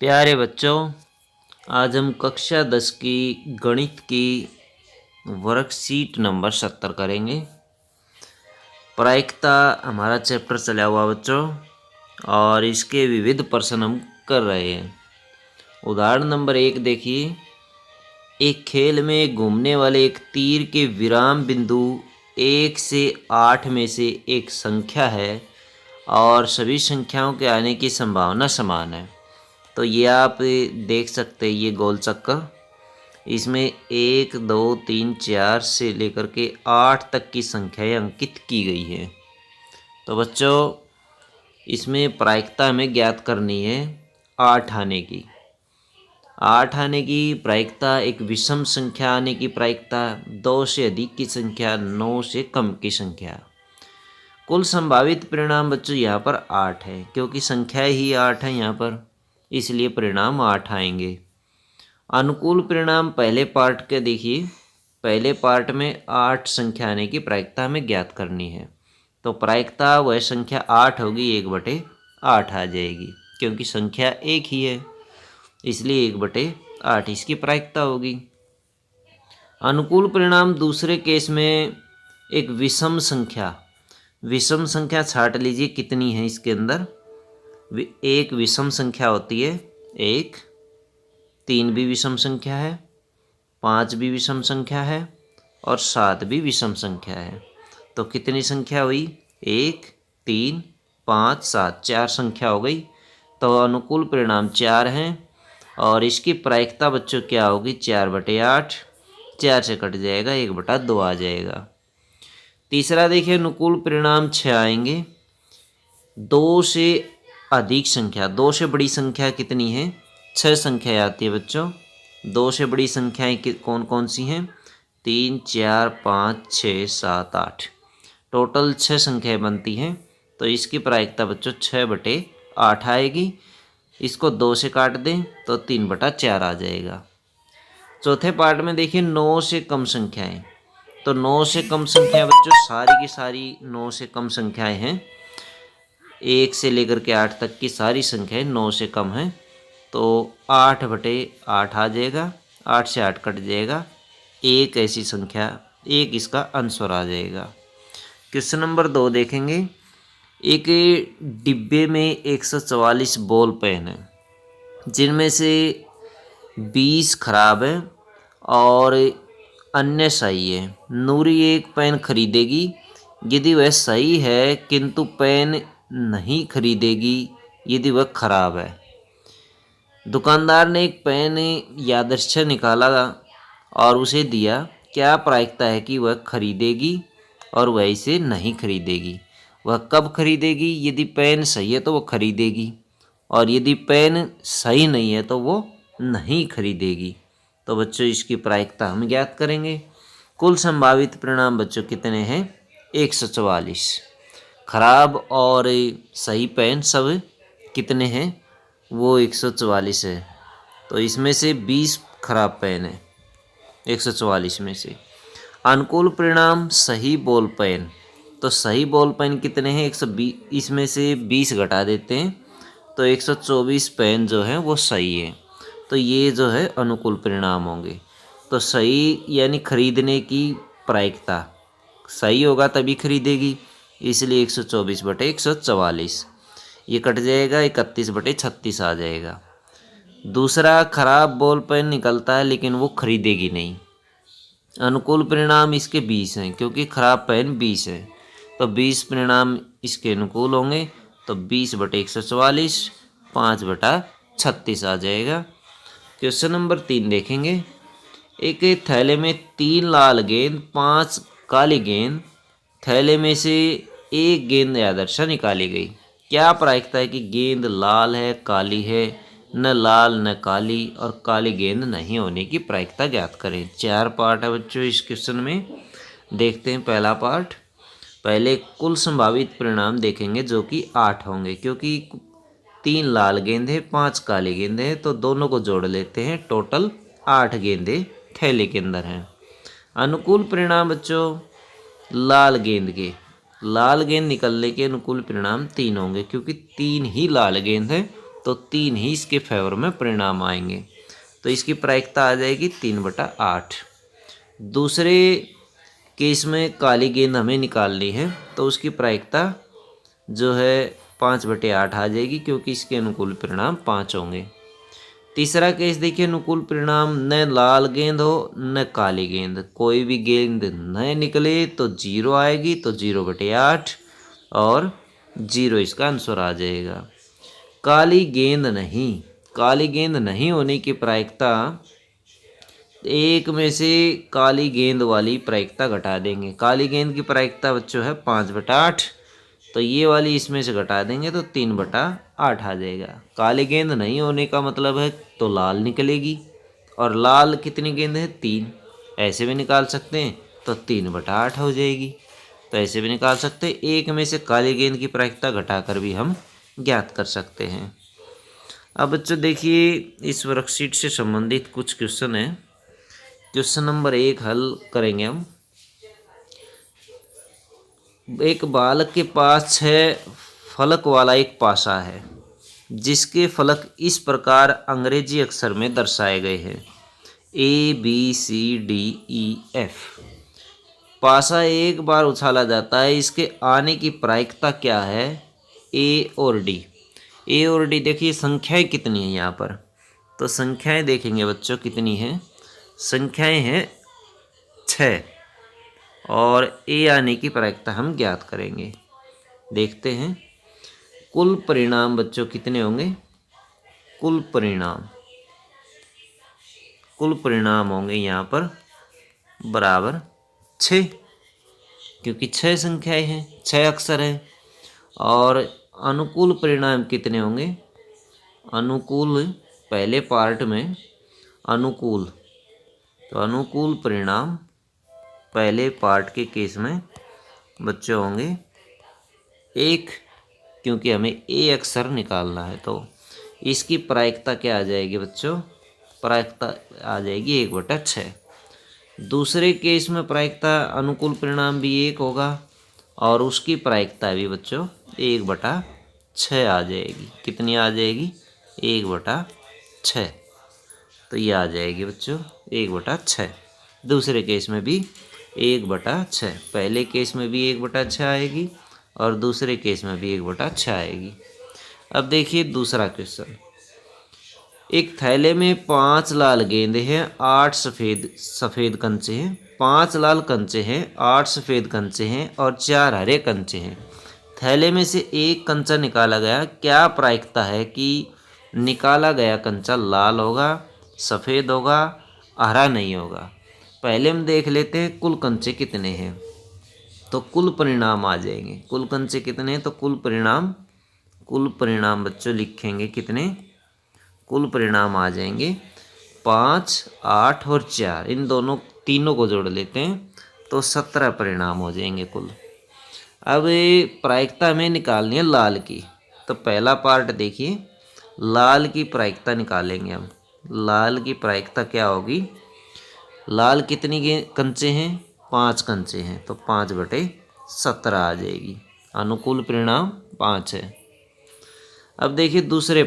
प्यारे बच्चों, आज हम कक्षा 10 की गणित की वर्कशीट नंबर 70 करेंगे। प्रायिकता हमारा चैप्टर चला हुआ बच्चों, और इसके विविध प्रश्न हम कर रहे हैं। उदाहरण नंबर 1 देखिए। एक खेल में घूमने वाले एक तीर के विराम बिंदु 1 से 8 में से एक संख्या है और सभी संख्याओं के आने की संभावना समान है। तो ये आप देख सकते हैं, ये गोल चक्कर, इसमें 1 2 3 4 से लेकर के 8 तक की संख्याएं अंकित की गई है। तो बच्चों, इसमें प्रायिकता हमें ज्ञात करनी है 8 आने की। 8 आने की प्रायिकता, एक विषम संख्या आने की प्रायिकता, 2 से अधिक की संख्या, 9 से कम की संख्या। कुल संभावित परिणाम बच्चों यहाँ पर 8 है, क्योंकि संख्याएं ही 8 हैं यहाँ पर, इसलिए परिणाम 8 आएंगे। अनुकूल परिणाम पहले पार्ट के देखिए। पहले पार्ट में 8 संख्या आने की प्रायिकता हमें ज्ञात करनी है। तो प्रायिकता वह संख्या 8 होगी, 1/8 आ जाएगी, क्योंकि संख्या एक ही है, इसलिए 1/8 इसकी प्रायिकता होगी। अनुकूल परिणाम दूसरे केस में एक विषम संख्या छांट लीजिए कितनी है इसके अंदर। एक विषम संख्या होती है, 1, 3 भी विषम संख्या है, 5 भी विषम संख्या है और 7 भी विषम संख्या है। तो कितनी संख्या हुई? 1, 3, 5, 7, 4 संख्या हो गई। तो अनुकूल परिणाम 4 हैं और इसकी प्रायिकता बच्चों क्या होगी? 4/8, 4 से कट जाएगा, 1/2 आ जाएगा। तीसरा देखिए, अनुकूल परिणाम 6 आएंगे। 2 से अधिक संख्या, 2 से बड़ी संख्या कितनी है? 6 संख्याएँ आती है बच्चों। 2 से बड़ी संख्याएँ कौन कौन सी हैं? 3, 4, 5, 6, 7, 8, टोटल 6 संख्याएँ बनती हैं। तो इसकी प्रायिकता बच्चों 6/8 आएगी। इसको 2 से काट दें तो 3/4 आ जाएगा। चौथे पार्ट में देखिए, 9 से कम संख्याएँ। तो 9 से कम संख्या बच्चों सारी की सारी 9 से कम संख्याएँ हैं। 1 से लेकर के 8 तक की सारी संख्याएँ 9 से कम हैं। तो 8/8 आ जाएगा, 8 से 8 कट जाएगा, एक ऐसी संख्या, एक इसका आंसर आ जाएगा। क्वेश्चन नंबर 2 देखेंगे। एक डिब्बे में 144 बॉल पेन है, जिनमें से 20 खराब है और अन्य सही है। नूरी एक पेन खरीदेगी यदि वह सही है, किंतु पेन नहीं खरीदेगी यदि वह खराब है। दुकानदार ने एक पेन यादृच्छिक निकाला और उसे दिया। क्या प्रायिकता है कि वह खरीदेगी और वह इसे नहीं खरीदेगी? वह कब खरीदेगी? यदि पेन सही है तो वह खरीदेगी, और यदि पेन सही नहीं है तो वो नहीं खरीदेगी। तो बच्चों, इसकी प्रायिकता हम ज्ञात करेंगे। कुल संभावित परिणाम बच्चों कितने हैं? 144। खराब और सही पेन सब कितने हैं? वो 144 है। तो इसमें से 20 खराब पेन है 144 में से। अनुकूल परिणाम सही बॉल पेन। तो सही बॉल पेन कितने हैं? 120, इसमें से 20 घटा देते हैं तो 124 पेन जो है वो सही है। तो ये जो है अनुकूल परिणाम होंगे। तो सही यानी खरीदने की प्रायिकता, सही होगा तभी खरीदेगी, इसलिए 124/144, ये कट जाएगा, 31/36 आ जाएगा। दूसरा, खराब बॉल पेन निकलता है लेकिन वो खरीदेगी नहीं। अनुकूल परिणाम इसके 20 हैं, क्योंकि खराब पेन 20 है, तो 20 परिणाम इसके अनुकूल होंगे। तो 20/144, 5/36 आ जाएगा। क्वेश्चन नंबर 3 देखेंगे। एक थैले में 3 लाल गेंद, 5 काली गेंद, थैले में से एक गेंद यादृच्छिक निकाली गई। क्या प्रायिकता है कि गेंद लाल है, काली है, न लाल न काली, और काली गेंद नहीं होने की प्रायिकता ज्ञात करें। 4 पार्ट है बच्चों इस क्वेश्चन में। देखते हैं पहला पार्ट। पहले कुल संभावित परिणाम देखेंगे जो कि 8 होंगे, क्योंकि 3 लाल गेंद है, 5 काली गेंद है, तो दोनों को जोड़ लेते हैं, टोटल 8 गेंदें थैले के अंदर हैं। अनुकूल परिणाम बच्चों लाल गेंद के, लाल गेंद निकलने के अनुकूल परिणाम 3 होंगे, क्योंकि 3 ही लाल गेंद है, तो 3 ही इसके फेवर में परिणाम आएंगे। तो इसकी प्रायिकता आ जाएगी 3/8। दूसरे केस में काली गेंद हमें निकालनी है तो उसकी प्रायिकता जो है 5/8 आ जाएगी, क्योंकि इसके अनुकूल परिणाम 5 होंगे। तीसरा केस देखिए, अनुकूल परिणाम न लाल गेंद हो न काली गेंद, कोई भी गेंद न निकले तो 0 आएगी, तो 0/8 और 0 इसका आंसर आ जाएगा। काली गेंद नहीं होने की प्रायिकता, एक में से काली गेंद वाली प्रायिकता घटा देंगे। काली गेंद की प्रायिकता बच्चों है 5/8, तो ये वाली इसमें से घटा देंगे तो 3/8 आ जाएगा। काली गेंद नहीं होने का मतलब है तो लाल निकलेगी, और लाल कितनी गेंद है 3, ऐसे भी निकाल सकते हैं तो 3/8 हो जाएगी। तो ऐसे भी निकाल सकते हैं, एक में से काली गेंद की प्रायिकता घटाकर भी हम ज्ञात कर सकते हैं। अब बच्चों देखिए, इस वर्कशीट से संबंधित कुछ क्वेश्चन है। क्वेश्चन नंबर 1 हल करेंगे हम। एक बालक के पास 6 फलक वाला एक पासा है, जिसके फलक इस प्रकार अंग्रेजी अक्षर में दर्शाए गए हैं ABCDEF। पासा एक बार उछाला जाता है, इसके आने की प्रायिकता क्या है A और D। A और D देखिए संख्याएं कितनी है यहाँ पर, तो संख्याएं देखेंगे बच्चों कितनी हैं। संख्याएं हैं 6 और ए आने की प्रायिकता हम ज्ञात करेंगे। देखते हैं कुल परिणाम बच्चों कितने होंगे। कुल परिणाम होंगे यहाँ पर बराबर 6, क्योंकि 6 संख्याएं हैं, 6 अक्षर हैं। और अनुकूल परिणाम कितने होंगे। अनुकूल पहले पार्ट में अनुकूल, तो अनुकूल परिणाम पहले पार्ट के केस में बच्चों होंगे 1, क्योंकि हमें ए अक्षर निकालना है। तो इसकी प्रायिकता क्या आ जाएगी बच्चों, प्रायिकता आ जाएगी 1/6। दूसरे केस में प्रायिकता अनुकूल परिणाम भी 1 होगा और उसकी प्रायिकता भी बच्चों 1/6 आ जाएगी। कितनी आ जाएगी 1/6, तो ये आ जाएगी बच्चों 1/6। दूसरे केस में भी 1/6, पहले केस में भी 1/6 आएगी और दूसरे केस में भी 1/6 आएगी। अब देखिए दूसरा क्वेश्चन। एक थैले में 5 लाल गेंदे हैं, 8 सफ़ेद कंचे हैं। 5 लाल कंचे हैं, 8 सफ़ेद कंचे हैं और 4 हरे कंचे हैं। थैले में से एक कंचा निकाला गया, क्या प्रायिकता है कि निकाला गया कंचा लाल होगा, सफ़ेद होगा, हरा नहीं होगा। पहले हम देख लेते हैं कुल कंचे कितने हैं, तो कुल परिणाम आ जाएंगे। कुल कंचे कितने हैं, तो कुल परिणाम बच्चों लिखेंगे कितने, कुल परिणाम आ जाएंगे 5, 8 और 4, इन तीनों को जोड़ लेते हैं तो 17 परिणाम हो जाएंगे कुल। अब प्रायिकता हमें निकालनी है लाल की, तो पहला पार्ट देखिए, लाल की प्रायिकता निकालेंगे हम। लाल की प्रायिकता क्या होगी, लाल कितनी कंचे हैं, 5 कंचे हैं, तो 5/17 आ जाएगी। अनुकूल परिणाम 5 है। अब देखिए दूसरे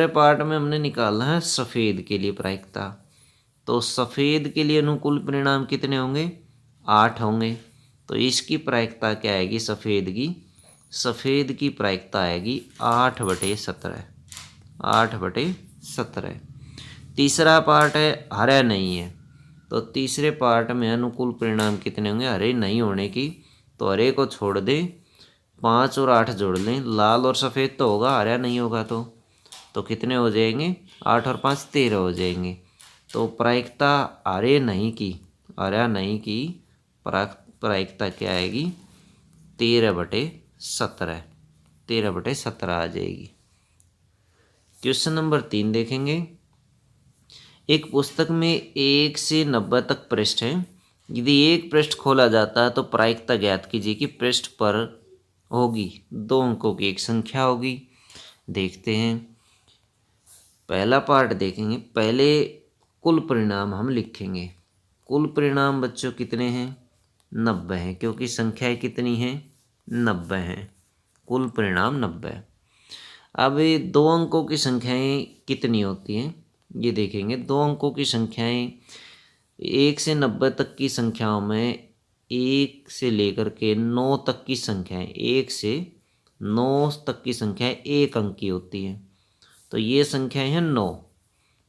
पार्ट में हमने निकालना है सफ़ेद के लिए प्रायिकता। तो सफ़ेद के लिए अनुकूल परिणाम कितने होंगे, 8 होंगे। तो इसकी प्रायिकता क्या आएगी, सफ़ेद की प्रायिकता आएगी 8/17। 8/17। तीसरा पार्ट है हरा नहीं है, तो तीसरे पार्ट में अनुकूल परिणाम कितने होंगे, हरे नहीं होने की, तो हरे को छोड़ दें, 5 और 8 जोड़ लें, लाल और सफ़ेद तो होगा, हरा नहीं होगा तो कितने हो जाएंगे, 8 और 5 13 हो जाएंगे। तो प्रायिकता हरा नहीं की प्रायिकता क्या आएगी, 13/17। 13/17 आ जाएगी। क्वेश्चन नंबर 3 देखेंगे। एक पुस्तक में 1 से 90 तक पृष्ठ हैं। यदि एक पृष्ठ खोला जाता है तो प्रायिकता ज्ञात कीजिए कि पृष्ठ पर होगी 2 अंकों की एक संख्या होगी। देखते हैं, पहला पार्ट देखेंगे। पहले कुल परिणाम हम लिखेंगे। कुल परिणाम बच्चों कितने हैं, 90 हैं, क्योंकि संख्याएं कितनी हैं, 90 हैं। कुल परिणाम 90। अब ये 2 अंकों की संख्याएं कितनी होती हैं ये देखेंगे। 2 अंकों की संख्याएं 1 से 90 तक की संख्याओं में 1 से लेकर के 9 तक की संख्याएं, 1 से 9 तक की संख्याएं 1 अंक की होती हैं। तो ये संख्याएं हैं 9।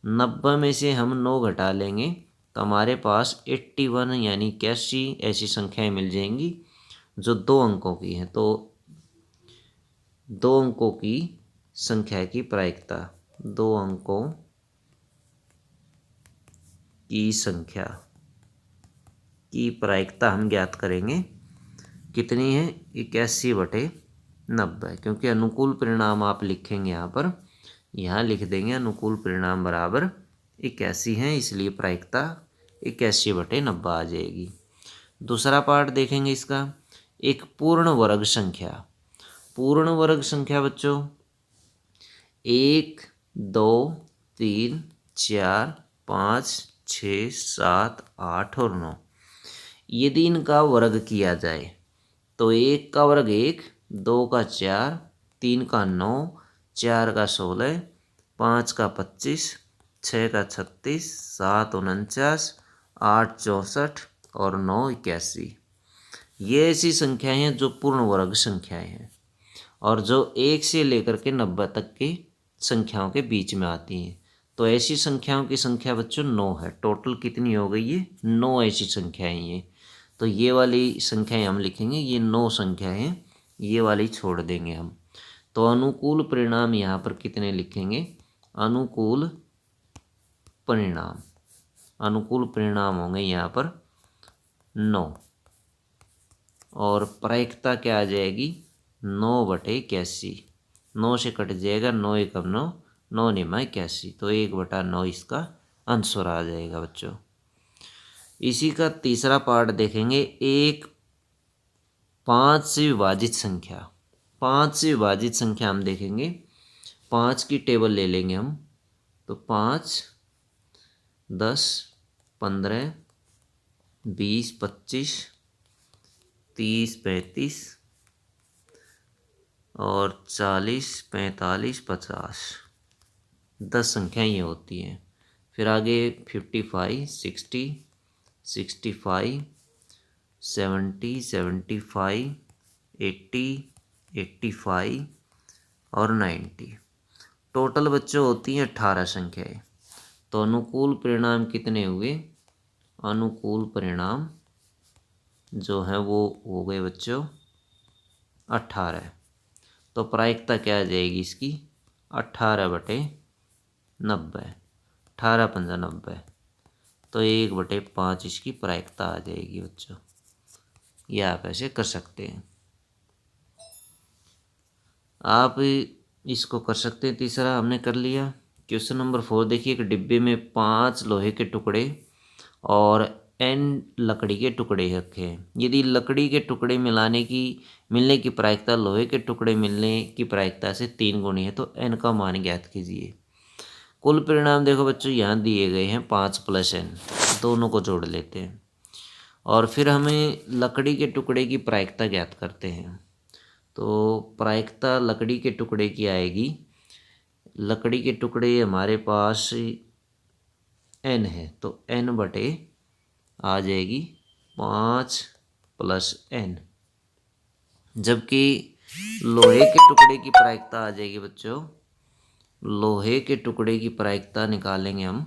90 में से हम 9 घटा लेंगे तो हमारे पास 81 यानी 81 ऐसी संख्याएं मिल जाएंगी जो 2 अंकों की हैं। तो 2 अंकों की संख्या की प्रायिकता, 2 अंकों की संख्या की प्रायिकता हम ज्ञात करेंगे कितनी है, 81/90। क्योंकि अनुकूल परिणाम आप लिखेंगे यहाँ लिख देंगे अनुकूल परिणाम बराबर 81 है, इसलिए प्रायिकता 81/90 आ जाएगी। दूसरा पार्ट देखेंगे इसका, एक पूर्ण वर्ग संख्या। पूर्ण वर्ग संख्या बच्चों 1, 2, 3, 4, 5, 6, 7, 8 और 9 यदि इनका वर्ग किया जाए तो 1 का वर्ग 1, 2 का 4, 3 का 9, 4 का 16, 5 का 25, 6 का 36, 7 49, 8 64 और 9 81। ये ऐसी संख्याएं हैं जो पूर्ण वर्ग संख्याएं हैं और जो 1 से लेकर के 90 तक की संख्याओं के बीच में आती हैं। तो ऐसी संख्याओं की संख्या बच्चों 9 है। टोटल कितनी हो गई है, 9 ऐसी संख्याएं ये। तो ये वाली संख्याएं हम लिखेंगे, ये 9 संख्याएं हैं, ये वाली छोड़ देंगे हम। तो अनुकूल परिणाम यहाँ पर कितने लिखेंगे, अनुकूल परिणाम, अनुकूल परिणाम होंगे यहाँ पर 9 और प्रायिकता क्या आ जाएगी 9/81। 9 से कट जाएगा, 9 एकम 9, 9 निमा 81, तो 1/9 इसका आंसर आ जाएगा बच्चों। इसी का तीसरा पार्ट देखेंगे, एक 5 से विभाजित संख्या। 5 से विभाजित संख्या हम देखेंगे, 5 की टेबल ले लेंगे हम। तो 5, 10, 15, 20, 25, 30, 35 और 40, 45, 50, 10 संख्याएं ये होती हैं। फिर आगे 55, 60, 65, 70, 75, 80, 85 और 90। टोटल बच्चों होती हैं 18 संख्याएं। तो अनुकूल परिणाम कितने हुए, अनुकूल परिणाम जो है वो हो गए बच्चों 18। तो प्रायिकता क्या आ जाएगी इसकी 18/90, 18 पंजा 90, तो 1/5 इसकी प्रायिकता आ जाएगी बच्चों। ये आप ऐसे कर सकते हैं। आप इसको कर सकते हैं। तीसरा हमने कर लिया। क्वेश्चन नंबर 4 देखिए, एक डिब्बे में 5 लोहे के टुकड़े और n लकड़ी के टुकड़े रखे हैं। यदि लकड़ी के टुकड़े मिलने की प्रायिकता लोहे के टुकड़े मिलने की प्रायिकता से 3 गुनी है तो n का मान ज्ञात कीजिए। कुल परिणाम देखो बच्चों यहाँ दिए गए हैं 5 + n, दोनों को जोड़ लेते हैं और फिर हमें लकड़ी के टुकड़े की प्रायिकता ज्ञात करते हैं। तो प्रायिकता लकड़ी के टुकड़े की आएगी, लकड़ी के टुकड़े हमारे पास n है तो n बटे आ जाएगी 5 + n, जबकि लोहे के टुकड़े की प्रायिकता आ जाएगी बच्चों, लोहे के टुकड़े की प्रायिकता निकालेंगे हम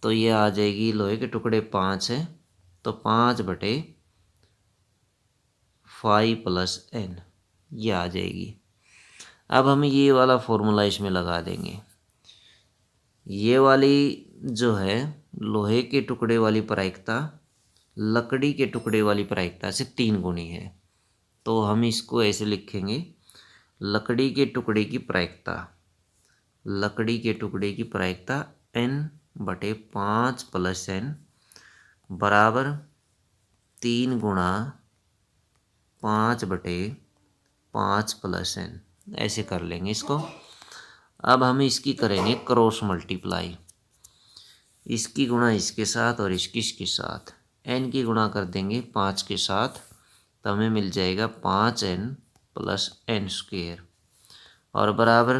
तो ये आ जाएगी, लोहे के टुकड़े 5 है तो 5/5 + n ये आ जाएगी। अब हम ये वाला फॉर्मूला इसमें लगा देंगे। ये वाली जो है लोहे के टुकड़े वाली प्रायिकता लकड़ी के टुकड़े वाली प्रायिकता से 3 गुनी है। तो हम इसको ऐसे लिखेंगे, लकड़ी के टुकड़े की प्रायिकता, लकड़ी के टुकड़े की प्रायिकता n/5 + n बराबर 3 गुणा 5/5 + n, ऐसे कर लेंगे इसको। अब हम इसकी करेंगे क्रॉस मल्टीप्लाई, इसकी गुणा इसके साथ और इसके साथ। n की गुणा कर देंगे 5 के साथ तो हमें मिल जाएगा 5n + n² और बराबर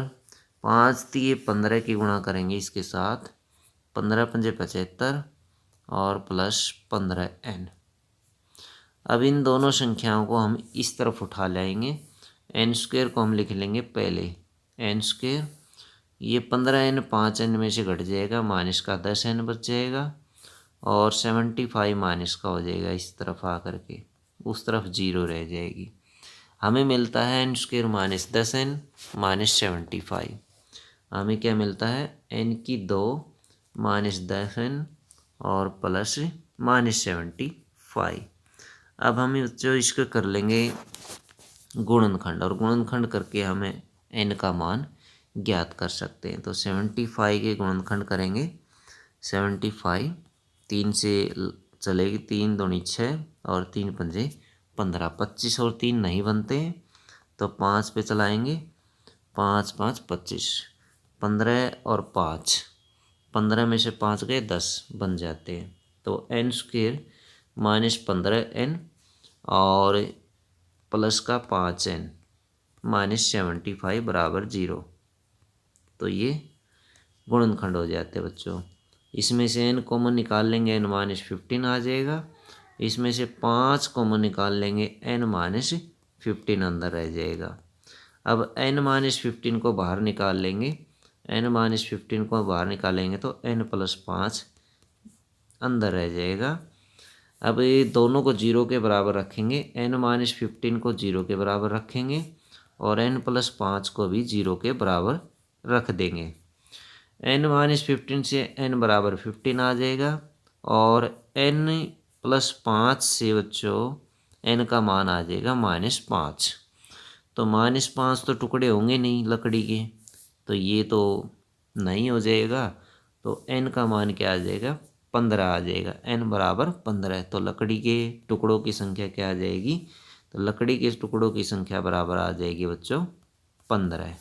5 दिए 15 की गुणा करेंगे इसके साथ, 15 पंजे 75 और प्लस 15n। अब इन दोनों संख्याओं को हम इस तरफ उठा लाएंगे। एन स्क्वेयर को हम लिख लेंगे पहले, एन स्क्वेयर, ये 15n 5n में से घट जाएगा, माइनस का 10n बच जाएगा और 75 माइनस का हो जाएगा इस तरफ आकर के, उस तरफ 0 रह जाएगी। हमें मिलता है N square minus 10n minus 75। हमें क्या मिलता है, n की 2 माइनस 10n और प्लस माइनस 75। अब हम बच्चों इसको कर लेंगे गुणनखंड, और गुणनखंड करके हमें n का मान ज्ञात कर सकते हैं। तो 75 के गुणनखंड करेंगे, 75 3 से चलेगी, 3 दूनी 6 और 3 पंजे 15, 25 और 3 नहीं बनते तो 5 पे चलाएंगे, 5 5 25, 15 और 5, 15 में से 5 गए 10 बन जाते हैं। तो एन स्क्वेयर माइनस 15n और प्लस का 5n माइनस 75 बराबर 0। तो ये गुणनखंड हो जाते हैं बच्चों। इसमें से n कॉमन निकाल लेंगे, n माइनस 15 आ जाएगा। इसमें से 5 कॉमन निकाल लेंगे, n माइनस 15 अंदर रह जाएगा। अब n माइनस 15 को बाहर निकाल लेंगे, n माइनस 15 को बाहर निकालेंगे तो n प्लस 5 अंदर रह जाएगा। अब ये दोनों को 0 के बराबर रखेंगे, n माइनस 15 को 0 के बराबर रखेंगे और n प्लस 5 को भी 0 के बराबर रख देंगे। n माइनस 15 से n बराबर 15 आ जाएगा और n प्लस 5 से बच्चों n का मान आ जाएगा माइनस 5। तो माइनस 5 तो टुकड़े होंगे नहीं लकड़ी के, तो ये तो नहीं हो जाएगा। तो n का मान क्या आ जाएगा, 15 आ जाएगा, n बराबर 15। तो लकड़ी के टुकड़ों की संख्या क्या आ जाएगी, तो लकड़ी के टुकड़ों की संख्या बराबर आ जाएगी बच्चों 15।